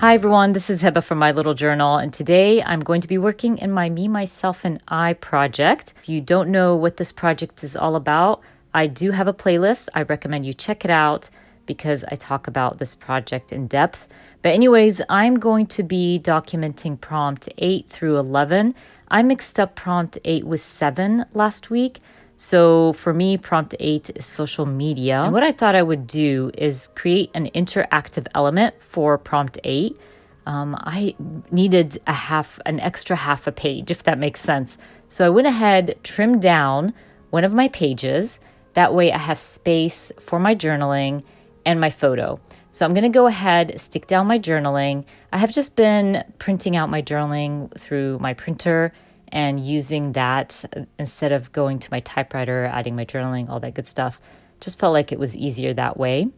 Hi everyone, this is Heba from My Little Journal, and today I'm going to be working in my Me, Myself, and I project. If you don't know what this project is all about, I do have a playlist. I recommend you check it out because I talk about this project in depth. But anyways, I'm going to be documenting prompt 8 through 11. I mixed up prompt 8 with 7 last week. So for me, prompt 8 is social media. And what I thought I would do is create an interactive element for prompt 8. I needed an extra half a page, if that makes sense. So I went ahead, trimmed down one of my pages. That way I have space for my journaling and my photo. So I'm going to go ahead, stick down my journaling. I have just been printing out my journaling through my printer and using that instead of going to my typewriter, adding my journaling, all that good stuff. Just felt like it was easier that way.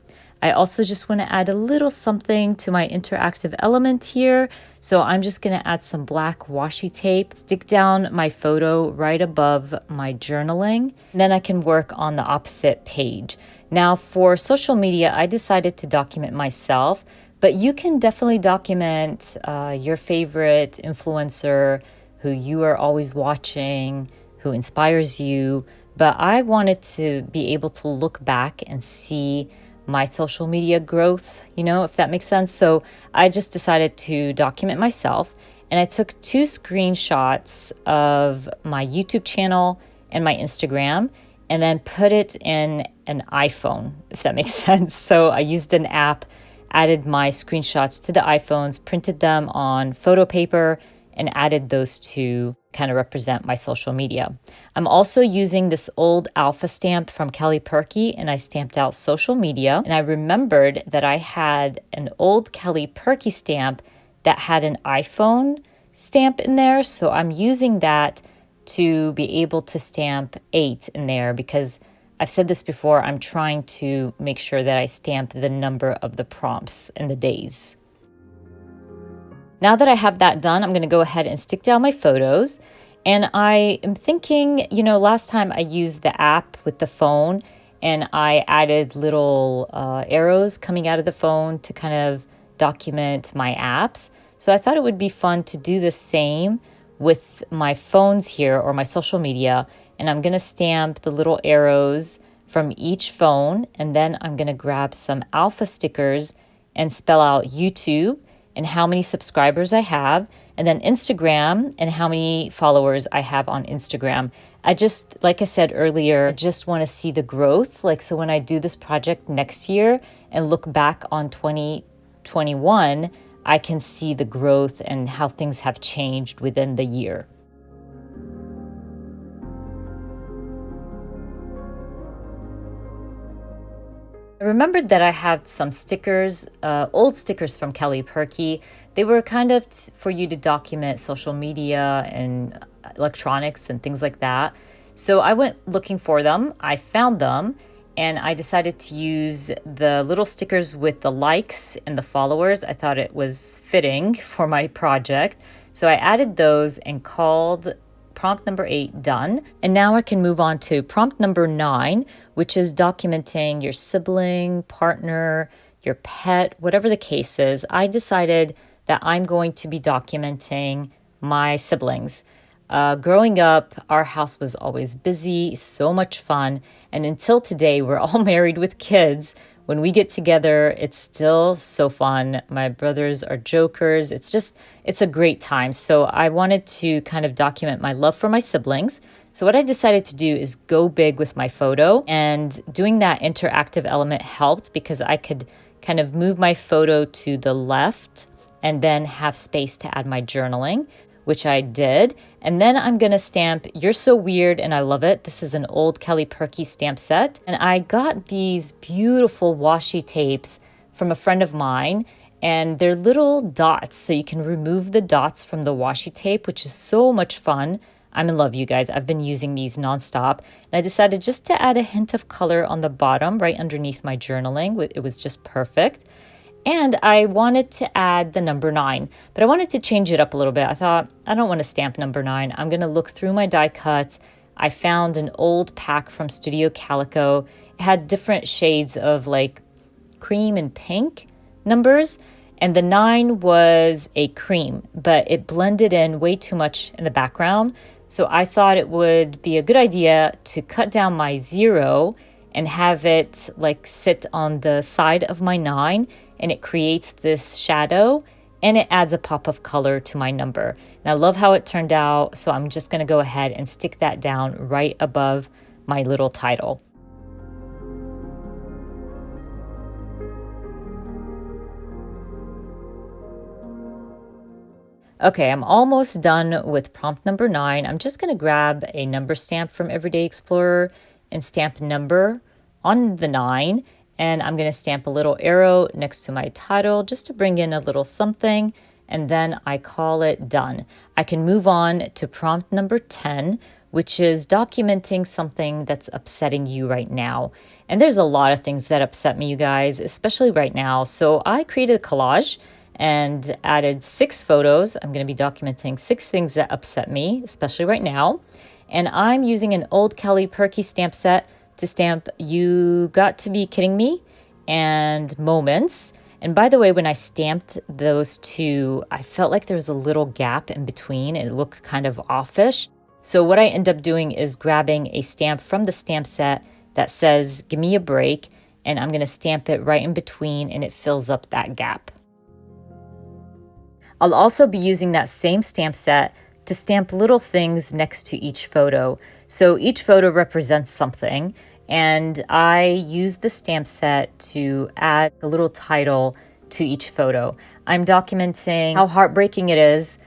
I also just want to add a little something to my interactive element here. So I'm just going to add some black washi tape, stick down my photo right above my journaling. Then I can work on the opposite page. Now for social media, I decided to document myself, but you can definitely document your favorite influencer, who you are always watching, who inspires you. But I wanted to be able to look back and see my social media growth, if that makes sense. So I just decided to document myself, and I took 2 screenshots of my YouTube channel and my Instagram, and then put it in an iPhone, if that makes sense. So I used an app, added my screenshots to the iPhones, printed them on photo paper, and added those to kind of represent my social media. I'm also using this old alpha stamp from Kelly Purkey, and I stamped out social media. And I remembered that I had an old Kelly Purkey stamp that had an iPhone stamp in there. So I'm using that to be able to stamp 8 in there, because I've said this before, I'm trying to make sure that I stamp the number of the prompts and the days. Now that I have that done, I'm going to go ahead and stick down my photos. And I am thinking, last time I used the app with the phone, and I added little arrows coming out of the phone to kind of document my apps. So I thought it would be fun to do the same with my phones here, or my social media. And I'm going to stamp the little arrows from each phone. And then I'm going to grab some alpha stickers and spell out YouTube and how many subscribers I have, and then Instagram and how many followers I have on Instagram. Like I said earlier, I just want to see the growth. So when I do this project next year and look back on 2021, I can see the growth and how things have changed within the year. I remembered that I had some stickers, old stickers from Kelly Purkey. They were kind of for you to document social media and electronics and things like that. So I went looking for them. I found them, and I decided to use the little stickers with the likes and the followers. I thought it was fitting for my project. So I added those and called prompt number 8 done. And now I can move on to prompt number 9, which is documenting your sibling, partner, your pet, whatever the case is. I decided that I'm going to be documenting my siblings. Growing up, our house was always busy, so much fun. And until today, we're all married with kids. When we get together, it's still so fun. My brothers are jokers. It's a great time. So I wanted to kind of document my love for my siblings. So what I decided to do is go big with my photo, and doing that interactive element helped because I could kind of move my photo to the left and then have space to add my journaling, which I did. And then I'm going to stamp You're So Weird and I Love It. This is an old Kelly Purkey stamp set. And I got these beautiful washi tapes from a friend of mine, and they're little dots. So you can remove the dots from the washi tape, which is so much fun. I'm in love, you guys. I've been using these nonstop. And I decided just to add a hint of color on the bottom right underneath my journaling. It was just perfect. And I wanted to add the number 9, but I wanted to change it up a little bit. I thought, I don't want to stamp number 9. I'm going to look through my die cuts. I found an old pack from Studio Calico. It had different shades of cream and pink numbers. And the 9 was a cream, but it blended in way too much in the background. So I thought it would be a good idea to cut down my 0 and have it like sit on the side of my 9, and it creates this shadow and it adds a pop of color to my number. And I love how it turned out, so I'm just gonna go ahead and stick that down right above my little title. Okay, I'm almost done with prompt number 9. I'm just going to grab a number stamp from Everyday Explorer and stamp number on the 9. And I'm going to stamp a little arrow next to my title just to bring in a little something. And then I call it done. I can move on to prompt number 10, which is documenting something that's upsetting you right now. And there's a lot of things that upset me, you guys, especially right now. So I created a collage and added 6 photos. I'm going to be documenting 6 things that upset me, especially right now. And I'm using an old Kelly Perky stamp set to stamp You Got to Be Kidding Me and Moments. And by the way, when I stamped those 2, I felt like there was a little gap in between and it looked kind of offish. So what I end up doing is grabbing a stamp from the stamp set that says, "Give me a break," and I'm going to stamp it right in between and it fills up that gap. I'll also be using that same stamp set to stamp little things next to each photo. So each photo represents something, and I use the stamp set to add a little title to each photo. I'm documenting how heartbreaking it is,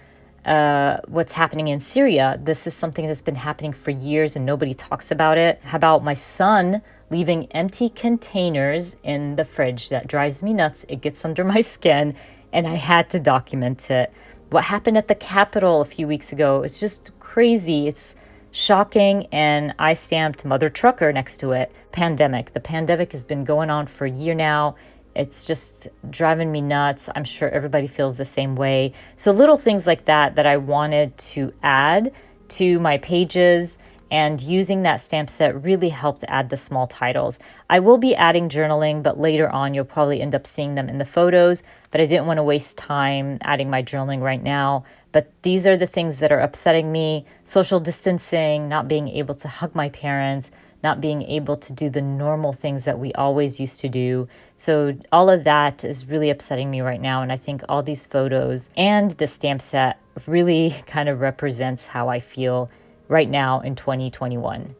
what's happening in Syria. This is something that's been happening for years and nobody talks about it. How about my son leaving empty containers in the fridge? That drives me nuts. It gets under my skin. And I had to document it. What happened at the Capitol a few weeks ago is just crazy. It's shocking, and I stamped Mother Trucker next to it. Pandemic. The pandemic has been going on for a year now. It's just driving me nuts. I'm sure everybody feels the same way. So little things like that that I wanted to add to my pages, and using that stamp set really helped add the small titles. I will be adding journaling, but later on you'll probably end up seeing them in the photos, but I didn't want to waste time adding my journaling right now. But these are the things that are upsetting me: social distancing, not being able to hug my parents, not being able to do the normal things that we always used to do. So all of that is really upsetting me right now. And I think all these photos and the stamp set really kind of represents how I feel right now in 2021.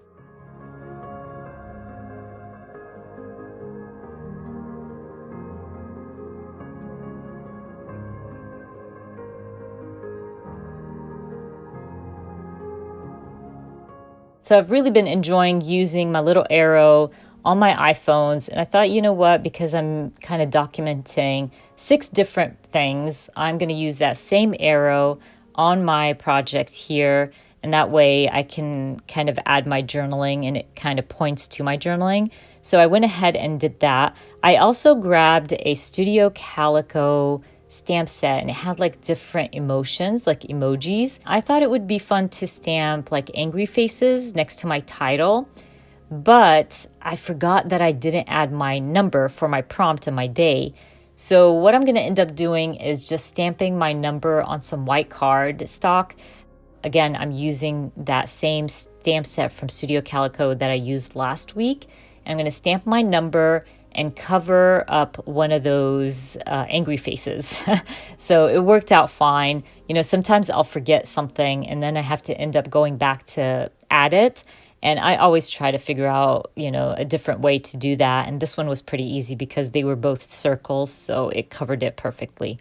So I've really been enjoying using my little arrow on my iPhones. And I thought, you know what, because I'm kind of documenting 6 different things, I'm going to use that same arrow on my project here. And that way I can kind of add my journaling and it kind of points to my journaling. So I went ahead and did that. I also grabbed a Studio Calico stamp set and it had like different emotions, like emojis. I thought it would be fun to stamp like angry faces next to my title, but I forgot that I didn't add my number for my prompt and my day. So what I'm going to end up doing is just stamping my number on some white card stock. Again, I'm using that same stamp set from Studio Calico that I used last week. And I'm going to stamp my number and cover up one of those angry faces. So it worked out fine. You know, sometimes I'll forget something and then I have to end up going back to add it. And I always try to figure out, you know, a different way to do that. And this one was pretty easy because they were both circles, so it covered it perfectly.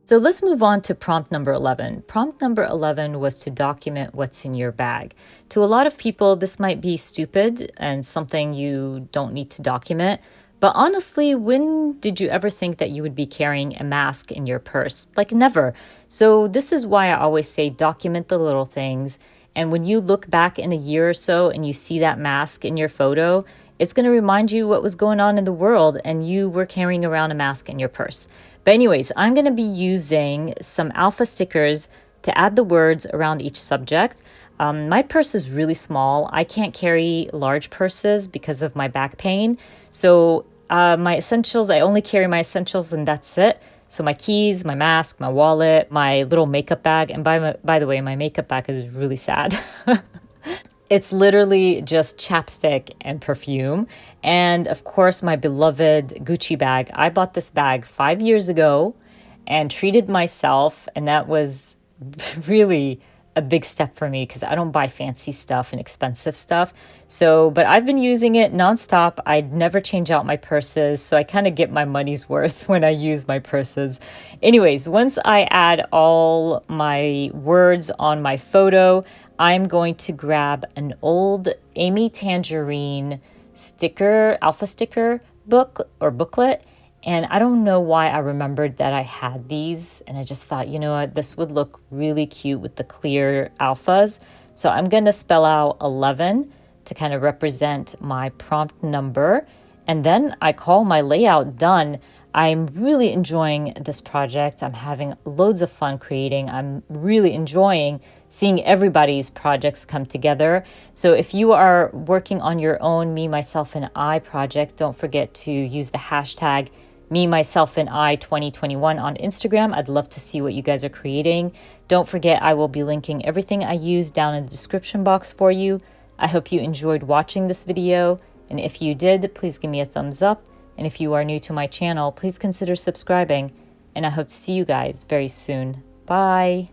So let's move on to prompt number 11. Prompt number 11 was to document what's in your bag. To a lot of people, this might be stupid and something you don't need to document. But honestly, when did you ever think that you would be carrying a mask in your purse? Like never. So this is why I always say document the little things. And when you look back in a year or so and you see that mask in your photo, it's going to remind you what was going on in the world and you were carrying around a mask in your purse. But anyways, I'm going to be using some alpha stickers to add the words around each subject. My purse is really small. I can't carry large purses because of my back pain. So my essentials, I only carry my essentials and that's it. So my keys, my mask, my wallet, my little makeup bag. And by the way, my makeup bag is really sad. It's literally just chapstick and perfume. And of course, my beloved Gucci bag. I bought this bag 5 years ago and treated myself. And that was really a big step for me because I don't buy fancy stuff and expensive stuff. So, but I've been using it nonstop. I never change out my purses. So I kind of get my money's worth when I use my purses. Anyways, once I add all my words on my photo, I'm going to grab an old Amy Tangerine sticker, alpha sticker book or booklet. And I don't know why I remembered that I had these. And I just thought, you know what, this would look really cute with the clear alphas. So I'm going to spell out 11 to kind of represent my prompt number. And then I call my layout done. I'm really enjoying this project. I'm having loads of fun creating. I'm really enjoying seeing everybody's projects come together. So if you are working on your own Me, Myself, and I project, don't forget to use the hashtag Me, Myself, and I 2021 on Instagram. I'd love to see what you guys are creating. Don't forget, I will be linking everything I use down in the description box for you. I hope you enjoyed watching this video. And if you did, please give me a thumbs up. And if you are new to my channel, please consider subscribing. And I hope to see you guys very soon. Bye.